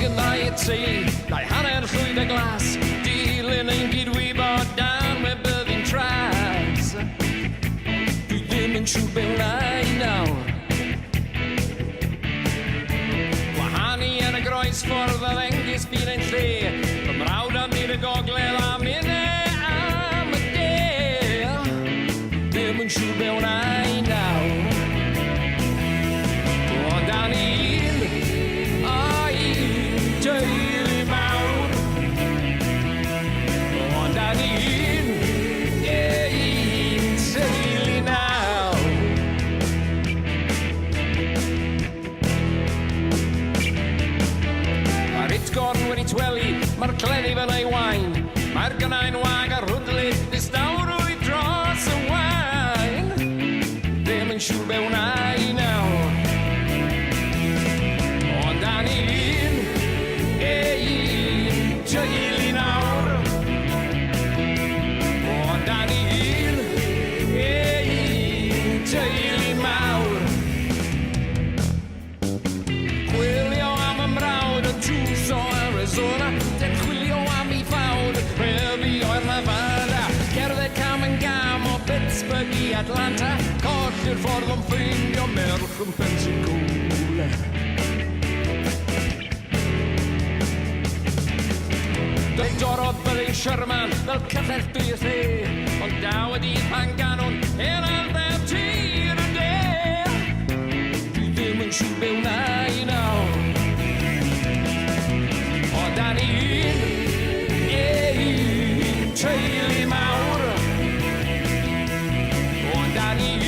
gynnau y tŷ, neu hanner llwyd y glas, dilyn ein gydwybod dan we byddin tras. Dwi ddim yn siŵr be wna i nawr. Wahanu yn y groes ffordd a ddengis byd ein lle, fy mrawd am nid y gogledd am unau am y de. Ddim yn siŵr be wna i nawr. Ond dan un, teulu mawr. Ond dan un teulu nawr. Mae'r utgorn wedi twelu, mae'r cleddi fan ei wain. Mae'r gynnau'n wag ar hwndlyd, distawrwydd dros y wain. Ddim yn siŵr be wna i nawr. Ond dan un, teulu nawr. Ond dan un, teulu mawr. Chwilio am y mrawd yn Tucson, Arizona. Den chwilio am ei fawd, refi o'r Nevada. Cerdded cam yn gam o Pittsburgh i Atlanta. Colli'r ffordd o'n ffeindio merch yn Pensacola. Dydorodd bydding Sherman fel cyllell dwi y lle, ond daw y dydd pan ganwn er arfer tir yn de. Dwi ddim yn siŵr be wna i nawr. Ond dan un, teulu mawr. Ond dan un,